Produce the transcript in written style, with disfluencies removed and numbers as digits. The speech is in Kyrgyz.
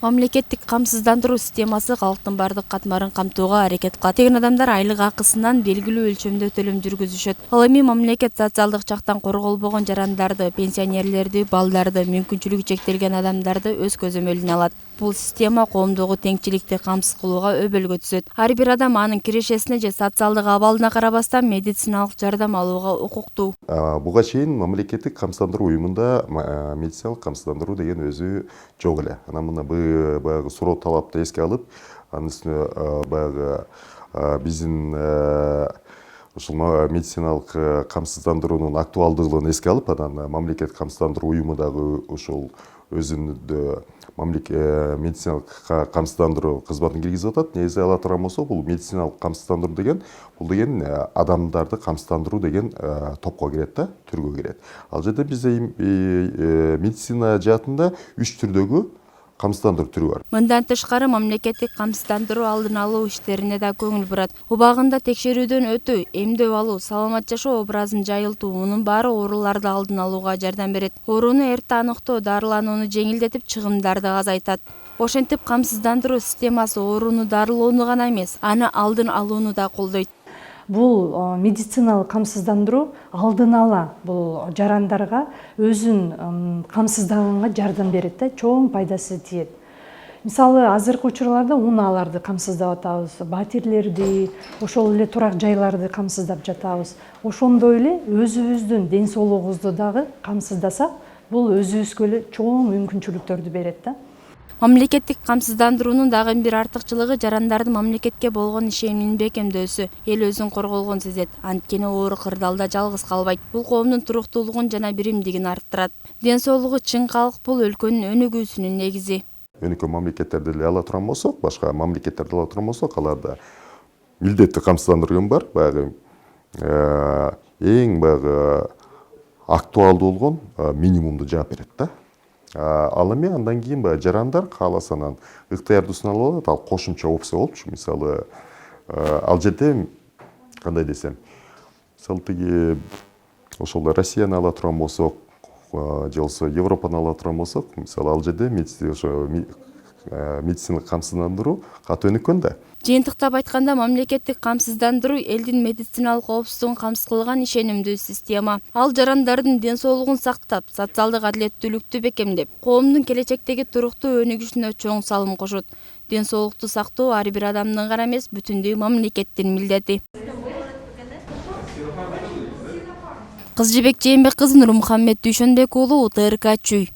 Мамлекеттик камсыздандыруу системасы калктын бардык катмарын камтууга аракет кылат. Тегин адамдар айлык акысынан белгилүү өлчөмдө төлөм жүргүзүшөт. Ал эми мамлекет социалдык жактан корголбогон жарандарды, пенсионерлерди, балдарды, мүмкүнчүлүгү чектелген адамдарды өз көзөмөлүнө алат. Бул система коомдогу теңчиликти камсыз кылууга өбөлгө түзөт. Ар бир адам анын кирешесине же социалдык абалына карабастан медициналык жардам алууга укуктуу. Буга чейин мамлекеттик камсыздандыруу уюмунда медициналык камсыздандыруу деген өзү жок эле. Анан мына баягы суроо талапты эске алып, анын үстүнө баягы биздин ушул медициналык камсыздандыруунун актуалдуулугун эске алып, анан мамлекеттик камсыздандыруу уюму дагы ушул өзүндө медициналык камсыздандыруу кызматын киргизип атат. Негизи ала турган болсок, бул медициналык камсыздандыруу деген адамдарды камсыздандыруу деген топко кирет да, түргө кирет. Ал жерде бизде медицина жаатында 3 түрдөгү камсыздандыруу түрү бар. Мындан тышкары мамлекеттик камсыздандыруу алдын алуу иштерине да көңүл бурат. Убагында текшерүүдөн өтүү, эмдөө алуу, саламат жашоо образын жайылтуу, мунун баары ооруларды алдын алууга жардам берет. Ооруну эрте аныктоо дарыланууну жеңилдетип, чыгымдарды азайтат. Ошентип камсыздандыруу системасы ооруну дарылоону гана эмес, аны алдын алууну да колдойт. Бул медициналык камсыздандыруу алдын ала бул жарандарга өзүн камсыздаганга жардам берет да, чоң пайдасы тиет. Мисалы, азыркы учурларда унааларды камсыздап атабыз, батирлерди, ошол эле турак жайларды камсыздап жатабыз. Ошондой эле өзүбүздүн ден соолугубузду дагы камсыздасак, бул өзүбүзгө эле чоң мүмкүнчүлүктөрдү берет да. Мамлекеттик камсыздандыруунун дагы бир артыкчылыгы жарандардын мамлекетке болгон ишениминин бекемдөөсү. Эл өзүн корголгон сезет, анткени оору кырдаалда жалгыз калбайт. Бул коомдун туруктуулугун жана биримдигин арттырат. Ден соолугу чың калк бул өлкөнүн өнүгүүсүнүн негизи. Өнүккөн мамлекеттерди эле ала турган болсок, башка мамлекеттерди ала турган болсок, аларда милдеттүү камсыздандыруу бар. Баягы эң баягы актуалдуу болгон минимумду жаап берет да. Ал эми андан кийин жарандар кааласа анан ыктыярдуусун алып алат. Ал кошумча опция болчу. Мисалы, ал жерде кандай десем, мисалы тиги ошол Россияны ала турган болсок, же болбосо Европаны ала турган болсок, мисалы ал жерде медициналык камсыздандыруу катуу өнүккөн да. Жыйынтыктап айтканда, мамлекеттик камсыздандыруу элдин медициналык коопсуздугун камсыз кылган ишенимдүү система. Ал жарандардын ден соолугун сактап, социалдык адилеттүүлүктү бекемдеп, коомдун келечектеги туруктуу өнүгүшүнө чоң салым кошот. Ден соолукту сактоо ар бир адамдын гана эмес, бүтүндөй мамлекеттин милдети. Кызжыбек Жээнбек кызы, Нурмухаммед Дүйшөнбек уулу, ТРК Чүй.